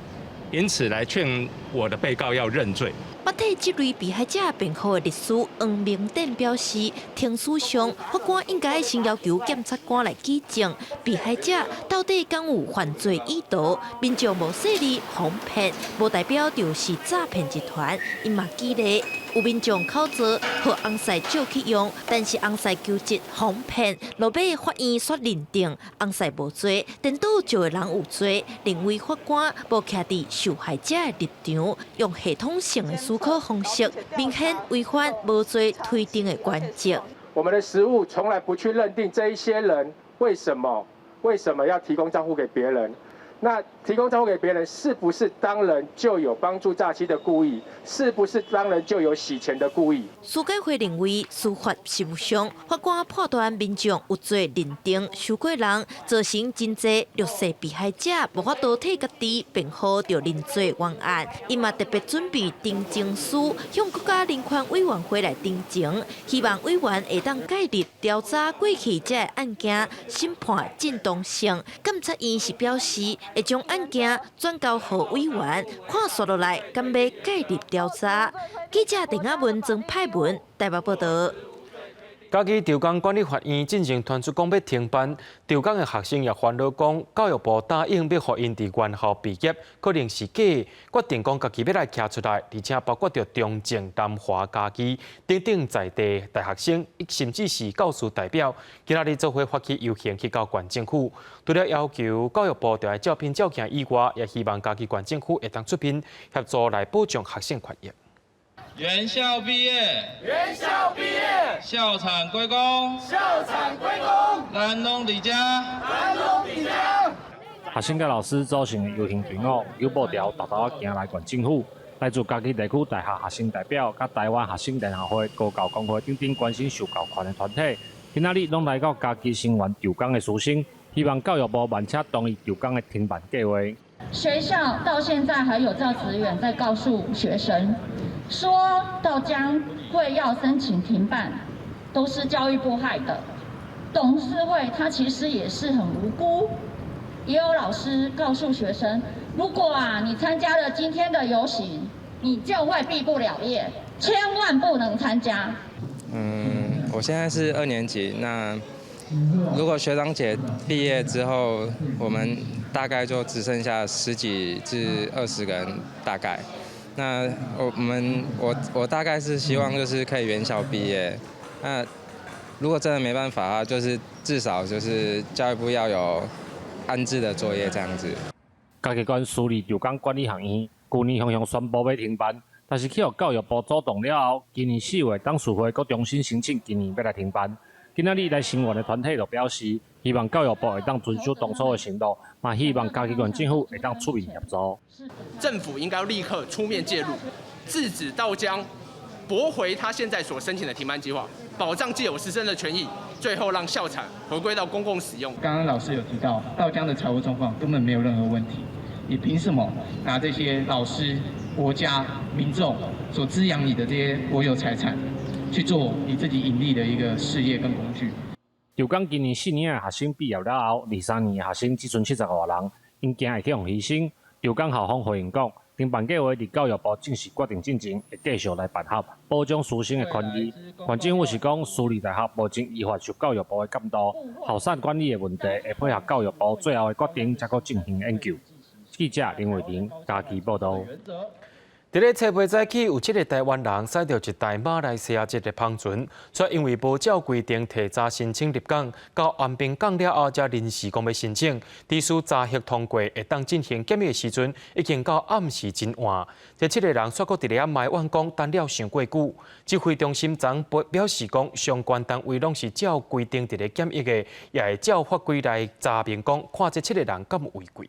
因此来劝我的被告要认罪。我替这类被害者辩护的律师黄明典表示，庭书上法官应该先要求检察官来举证，被害者到底敢有犯罪意图。民众无势力哄骗，无代表就是诈骗集团。因嘛记得有民众口罩和红色借去用，但是红色纠集哄骗，落尾法院煞认定红色无罪，颠倒就的人有罪。认为法官无徛伫受害者的立场，用系统性的思考方式，明显违反无罪推定的原则。我们的实务从来不去认定这一些人为什么要提供账户给别人，那提供账户给别人，是不是当然就有帮助诈欺的故意？是不是当然就有洗钱的故意？司改会认为，司法实务上，法官判断民众有罪认定受过人，造成真济弱势被害者无法度替家己辩护着认罪冤案，伊嘛特别准备订正书，向国家人权委员会来订正，希望委员会当介入调查过去这案件审判正当性。检察院是表示，会将案件转交予委员看续落来，敢要介入调查。记者陈雅文、曾派文台北报道。嘉义潮港管理法院进行传出讲要停办，潮港的学生也烦恼讲，教育部答应要互因伫原校毕业，可能是假，决定讲家己要来徛出来，而且包括着中正、南华、嘉义等等在地大学生，甚至是教师代表，今仔日做伙发起游行去到县政府，除了要求教育部要来照片照镜以外，也希望嘉义县政府会当出面协助来保障学生权益。原校毕业，原校毕业，校产归公，校产归公，咱拢伫遮，咱拢伫遮。学生甲老师组成的游行队伍，有步调豆豆行来县政府，来自嘉义地区大学学生代表、甲台湾学生联合会、高教工会等等关心受教权的团体，今仔日拢来到嘉义成员潮港的师生，希望教育部慢车同意潮港的停办计划。学校到现在还有教职员在告诉学生，说到将会要申请停办，都是教育部害的。董事会他其实也是很无辜，也有老师告诉学生，如果你参加了今天的游行，你就会毕不了业，千万不能参加。我现在是2年级，那如果学长姐毕业之后，我们大概就只剩下10几至20个人，大概。那我大概是希望就是可以原校毕业。那如果真的没办法啊，就是至少就是教育部要有安置的作业这样子。嘉义县私立潮港管理学院去年雄雄宣布要停办，但是去予教育部主动了后，今年4月董事会阁重新申请，今年要来停办。今仔日来成员的团体就表示，希望教育部会当遵守当初的承诺，嘛希望嘉义县政府会当出面协助。政府应该立刻出面介入，制止道江驳回他现在所申请的停办计划，保障既有师生的权益，最后让校产回归到公共使用。刚刚老师有提到，道江的财务状况根本没有任何问题，你凭什么拿这些老师、国家、民众所滋养你的这些国有财产，去做你自己盈利的一个事业跟工具？潮港今年4年的学生毕业了后，23年的学生只剩70多人，因惊会去互牺牲。潮港校方回应讲，停办计划伫教育部正式决定进程，会继续来办合，保障师生的权益。县政府是讲，私立大学目前依法受教育部的监督，校产管理的问题会配合教育部最后的决定，才可进行研究。记者林伟霆嘉义报道。伫咧七月早起，有7个台湾人驶着一台马来西亚籍的航船，却因为无照规定提早申请入港，到安平港了后才临时讲要申请，地需查核通过，会当进行检疫的时阵，已经到暗时真晚。这7个人却搁伫咧埋怨讲等了伤过久。指挥中心昨表示讲，相关单位拢是照规定伫咧检疫的，也会照法规来查明讲，看这7个人敢有违规。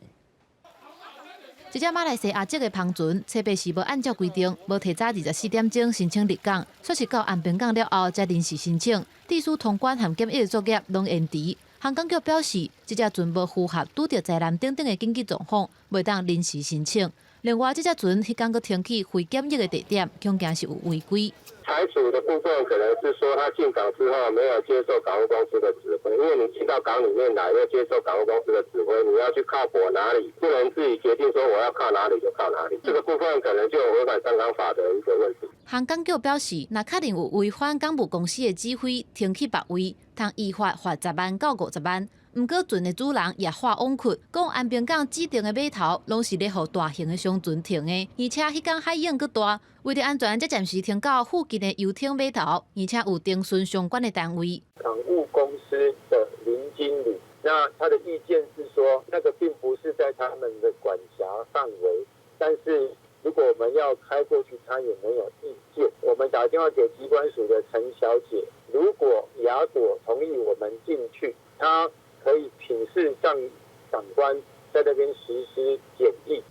这只马来西亚籍的航船，车牌是无按照规定，无提早24点钟申请入港，却是到安平港了后才临时申请，地需通关和检疫的作业拢延迟。航港局表示，这只船无符合拄着灾难等等的紧急状况，袂当临时申请。另外，这只船迄天阁停起非检疫的地点，恐惊是有违规。财主的部分可能是说，他进港之后没有接受港务公司的指挥，因为你进到港里面来，要接受港务公司的指挥，你要去靠泊哪里，不能自己决定说我要靠哪里就靠哪里。这个部分可能就有违反上港法的一个问题。航港局表示，若确定有违反港务公司的指挥，停去别位，通依法罚10万到50万。毋过，船的主人也发网屈，讲安平港指定的码头拢是咧互大型的商船停的，而且迄天海涌阁大，为了安全，才暂时停到附近的游艇码头，而且有定询相关的单位。港务公司的林经理，那他的意见是说，那个并不是在他们的管辖范围，但是如果我们要开过去，他也没有意见。我们打电话给机关署的陈小姐，如果雅果同意我们进去，他可以请示上长官在那边实施检疫。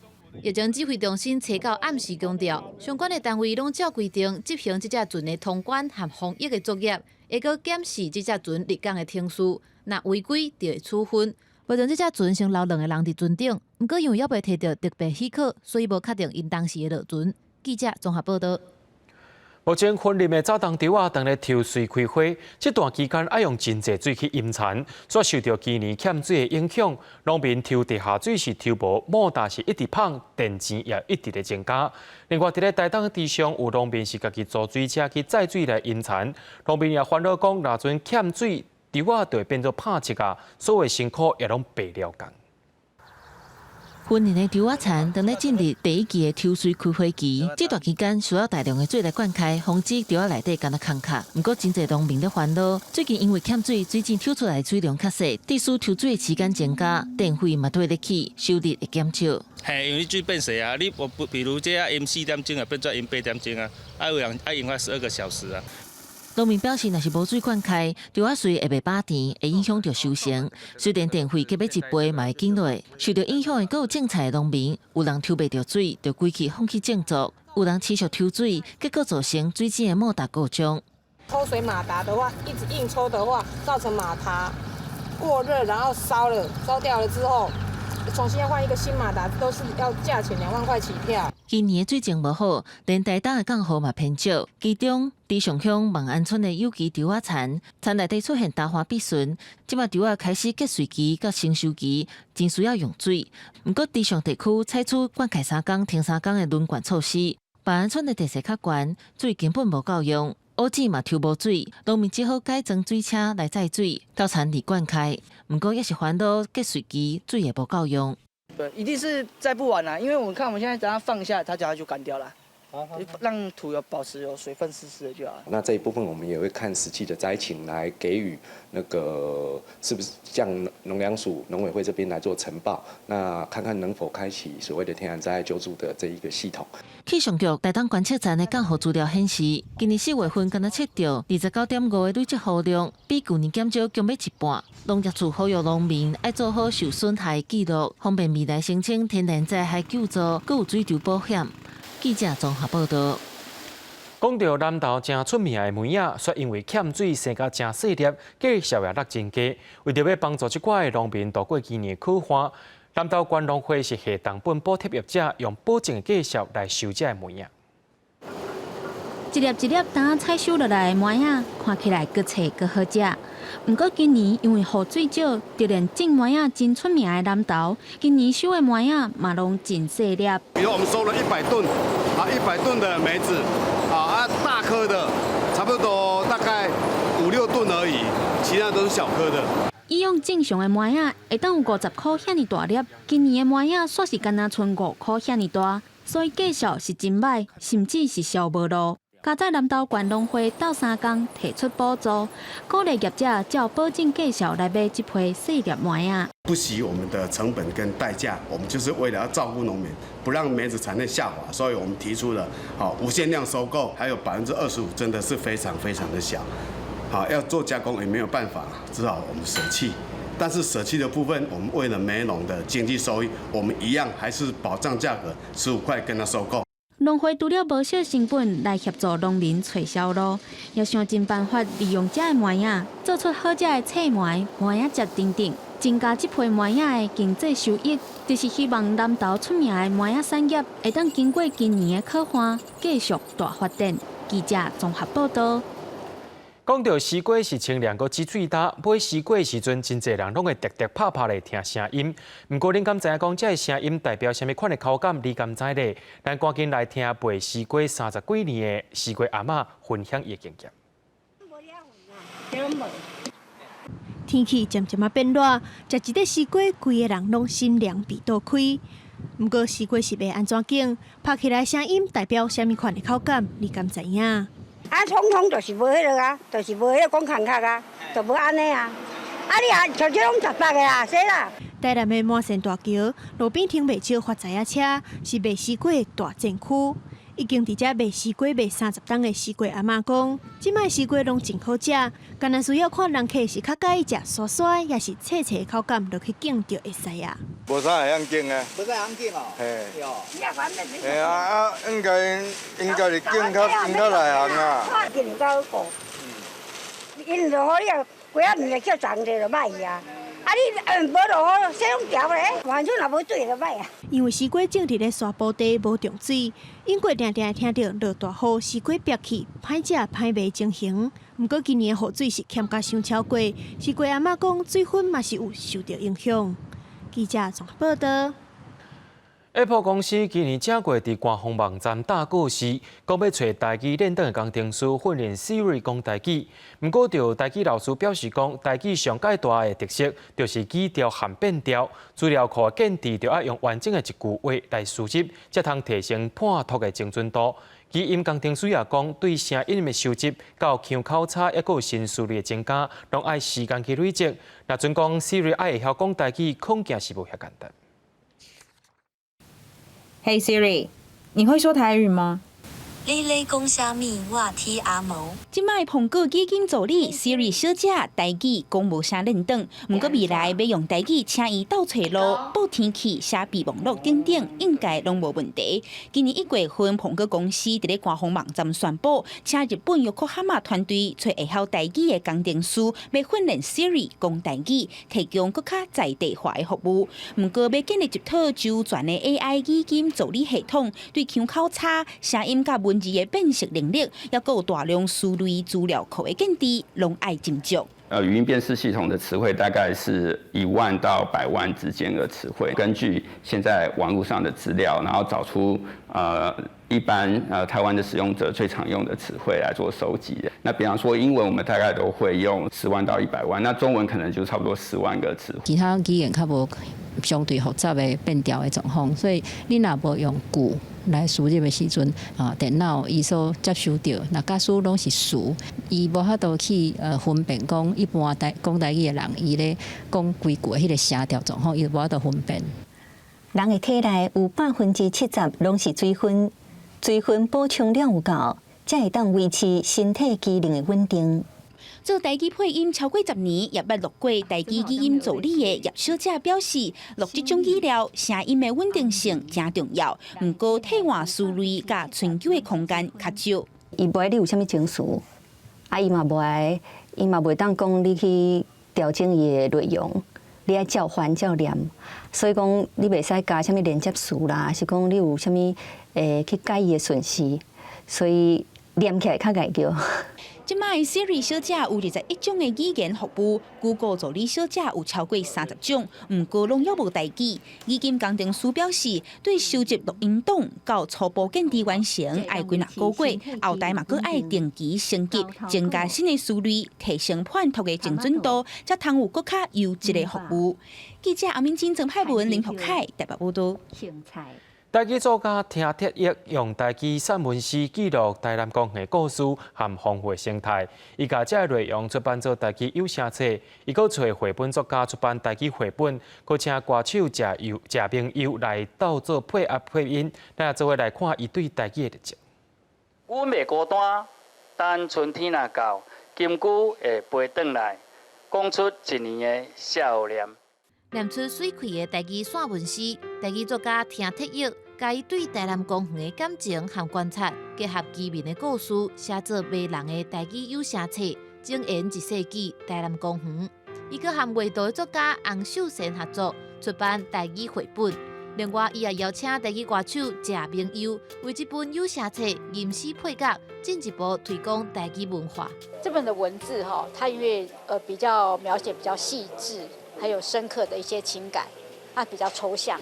疫情指挥中心查到暗时强调，相关的单位拢照规定执行这只船的通关和防疫的作业，会搁检视这只船入港的天数，若违规就会处分。目前这只船先留2个人伫船顶，不过因为还未摕到特别许可，所以无确定因当时的落船。记者综合报道。目前昆林的早冬稻啊，当咧抽水开花，这段期间要用真济水去淹残，所受到今年欠水的影响，农民抽地下水是抽无，毛大是一直胖，电钱也一直咧增加。另外，伫咧台东地上有农民是家己租水车去载水来淹残，农民也烦恼讲，若阵欠水，稻啊就会变做拍切啊，所有辛苦也拢白了工。昆林的稻仔田当咧进入第一季的抽水开花期，这段期间需要大量的水来灌溉，防止稻仔内底干那空壳。不过，真侪农民咧烦恼，最近因为欠水，水井抽出来水量较细，地需抽水的时间增加，电费嘛对得起，收入会减少。嘿，因为你水变细啊，你比如这啊淹4点钟啊，变做淹8点钟啊，有人要用12个小时啊。农民表示，若是无水灌溉，稻仔水会袂拔田，会影响到收成。虽然电费加要一倍嘛会紧落，受到影响的还有种菜的农民，有人抽袂到水，就规气放弃种作；有人持续抽水，结果造成水井的毛达故障。抽水马达的话，一直硬抽的话，造成马达过热，然后烧掉了之后，重新要换一个新马达，都是要价钱2万块起跳。今年的水情无好，连台东的降雨嘛偏少，其中伫上乡望安村的有机稻仔田内底出现大花必顺，即马稻仔开始结穗期到成熟期，真需要用水。不过地上地区采取灌溉3工停3工的轮灌措施，望安村的地势较悬，水根本无够用。乌井嘛抽无水，农民只好改装水车来载水，到田里灌溉。不过也是烦恼结穗期水也无够用。对，一定是载不完啦，因为我们看我们现在等它放下，它脚就干掉了。让土保持有水分湿湿的就好。那这一部分我们也会看实际的灾情来给予那个是不是向农粮署、农委会这边来做呈报，那看看能否开启所谓的天然灾害救助的这一个系统。气象局台东观测站的降雨资料显示，今年4月份敢若测到29.5个累积雨量，比去年减少强要一半。农业处呼吁农民要做好受损害记录，方便未来申请天然灾害救助，还有水稻保险。记者综合报道。讲到南投真出名的梅仔，却因为欠水生甲真细粒，价销也落真低。为着要帮助这寡的农民度过今年的苦旱，南投关农会是下重本补贴业者用保证的价销来收这梅仔。一粒一粒当采收落来的梅仔，看起来搁脆搁好食。不过今年因为雨水少，就连种梅仔真出名的南投，今年收的梅仔嘛拢真细粒。比如我们收了100吨，100吨的梅子，大颗的差不多大概5、6吨而已，其他都是小颗的。以往正常的梅仔会当有50块遐尼大粒，今年的梅仔煞是敢若剩5块遐尼大，所以价销是真歹，甚至是销无路。加在南投关农会斗3工提出补助，鼓励业者照保证价销来买这批细粒梅仔。不惜我们的成本跟代价，我们就是为了要照顾农民，不让梅子产量下滑，所以我们提出了无限量收购，还有25%，真的是非常非常的小。要做加工也没有办法，只好我们舍弃。但是舍弃的部分，我们为了梅农的经济收益，我们一样还是保障价格15块跟他收购。农会除了无少成本来协助农民找销路，也想尽办法利用这个梅仔，做出好食的脆梅、梅仔汁等等，增加这批梅仔的经济收益。就是希望南投出名的梅仔产业会当经过今年的考验，继续大发展。记者综合报道。讲到西瓜是清凉个挤水大，买西瓜的时阵，真侪人拢会直直拍拍来听声音。不过，恁敢知影讲这声音代表什么款的口感？你敢知呢？咱赶紧来听卖西瓜30几年的西瓜阿嬷分享伊的经验。天气渐渐变热，食一块西瓜，规个人拢心凉鼻倒开。不过西瓜是要安怎拣？拍起来声音代表什么款的口感？你敢知影？统统就是无迄落啊，就是无迄个讲空壳啊，就无安尼啊。你像这种18个啦，是啦。台南的满线大桥路边停袂少发财啊车，是卖西瓜的大战区。已经伫遮卖西瓜卖30档的西瓜阿嬷讲，即卖西瓜拢真好食，干那需要看人客是较介意食沙沙，也是脆脆的口感，落去拣就会使啊。无啥会晓警啊。无啥会晓警哦。嘿。哟。嘿啊，应该是警较内行啊。警较好。因就好，你啊，几啊年叫长者就歹啊。啊，你无就好，洗拢条咧，完全也无水就歹啊。因为西瓜种伫咧沙坡地无重水，英国常常听到落大雨，西瓜瘪去，歹食歹卖情形。毋过今年的雨水是欠甲伤超过，西瓜阿嬷讲水分嘛是有受到影响。记者综合报道。Apple 公司今年正月伫官方网站大故事，讲要找台语练等的工程师训练 Siri 讲台语。不过，就台语老师表示讲，台语上介大的特色就是语调含变调，资料库建置就要用完整的一句话来输入，才通提升判读的精准度。基因工程师也讲，对声音的收集、到腔口差，抑个新思虑的增加，拢爱时间去累积。若准讲 Siri 爱会晓讲台语，恐惊是无遐简单。Hey Siri， 你会说台语吗？你咧讲啥物？我听阿毛。即摆苹果基金助理 Siri 小姐台语讲无啥认同，毋过未来要用台语请伊倒找路、报天气、写笔网络等等，应该拢无问题。今年1月份，苹果公司伫咧官方网站宣布，请日本约克哈马团队找会晓台语的工程师，要训练 Siri 讲台语，提供更较在地化的服务。毋过要建立一套周全的 AI 语音助理系统，对腔口差、声音甲文字的辨识能力，也有大量数类资料库的建制，拢爱斟酌。语音辨识系统的词汇大概是1万到100万之间的词汇，根据现在网络上的资料，然后找出一般台湾的使用者最常用的词汇来做收集。那比方说英文，我们大概都会用10万到100万，那中文可能就差不多10万个词汇。其他语言较无相对复杂的变调的状况，所以你若无用句来输入的时阵，电脑伊所接收到，那假使拢是词，伊无法度去分辨讲一般讲台语的人，伊咧讲规句迄个声调状况，伊无法度分辨。人的体内有70%拢是水分，水分补充量有够，才会当维持身体机能的稳定。做台语配音超过10年，也捌录过台语语音助理的叶小姐表示，录这种语料声音的稳定性真重要。不过替换思虑甲寻求的空间较少。伊无爱你有啥物情绪，伊嘛无爱，伊嘛袂当讲你去调整伊的内容，你爱照还照念。所以讲你袂使加啥物连接词啦，是讲你有啥物去改伊的顺序，所以念起来较碍叫。即摆 Siri 小姐有21种的语言服务 ，Google 助理小姐有超过30种，毋过拢要无台语。语音工程师表示，对收集录音档到初步建制完成，爱几若个月，后台嘛佫爱定期升级，增加新的思虑，提升判读的精准度，才通有佫较优质的服务。记者阿明金、郑派文、林福凯台北报道。台语作家听铁益用台语散文诗记录台南公园的故事和丰富生态，伊把这内容出版做台语有声册，伊搁找绘本作家出版台语绘本，搁请歌手谢明佑来斗做配合配音，咱做伙来看伊对台语的热情。阮袂孤单，等春天若到，金龟会飞转来，讲出一年的笑脸。念出水气的台语散文诗，台语作家听铁益，甲伊对台南公园的感情和观察，结合居民的故事，写作迷人的台语有声册，整演1世纪台南公园。伊佮和画图的作家洪秀贤合作出版台语绘本。另外，伊也邀请台语歌手谢明佑为这本有声册吟诗配角，进一步推广台语文化。这本的文字它因为比较描写比较细致。还有深刻的一些情感，它比较抽象，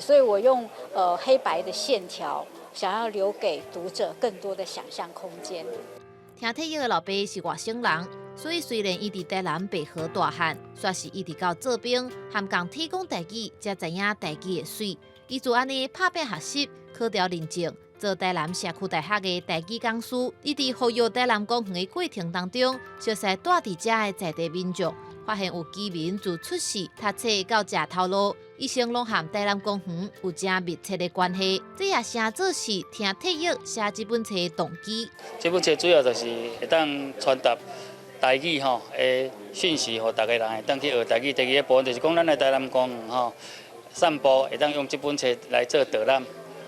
所以我用黑白的线条，想要留给读者更多的想象空间。听铁益的老爸是外省人，所以虽然伊伫台南白河大汉，却是一直到做兵，含共提供台语，才知影台语的水。伊就安尼拍拼学习，考调认证，做台南社区大学的台语讲师。伊伫服务台南公园的过程当中，熟悉住伫遮的在地民众。发现有居民自出世、读册到食头路，一生拢和台南公园有正密切的关系。这也成做是听铁益写这本册的动机。这本册主要就是会当传达台语的讯息，互大家人会当去学台语。第二个部分就是讲咱的台南公园散步，会当用这本册来做导览，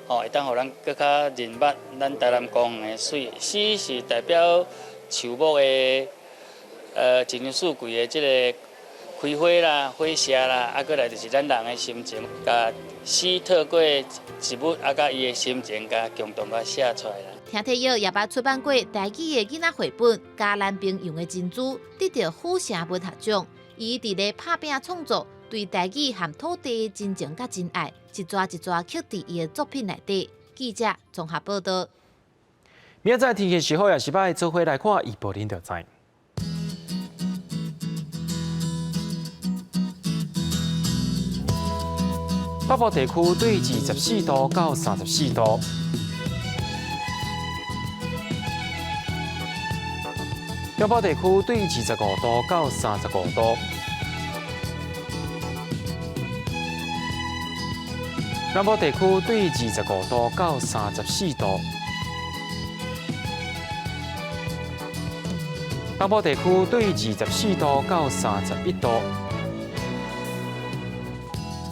会当互咱更较认捌咱台南公园的水。诗是代表树木的真年四季的这个开花啦、花谢啦，过来就是咱人的心情，甲诗透过字幕，甲伊的心情，甲共同甲写出来啦。听体育也捌出版过台语的囡仔绘本《嘉兰平用的珍珠》，得到虎城文学奖。伊伫咧拍拼创作，对台语和土地的真情甲真爱，一抓一抓刻伫伊的作品内底。记者综合报道。明仔天气是好也是歹，做伙来看预报您就知。北部地区对24度到34度。中部地区对25度到35度，南部地区对25度到34度，北部地区对24度到31度。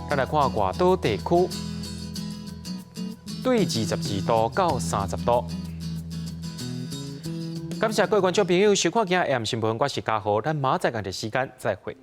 咱来看外岛地区，对22度到30度。感谢各位观众朋友收看今日 AM 新闻，我是嘉豪，咱马仔同一时间再会。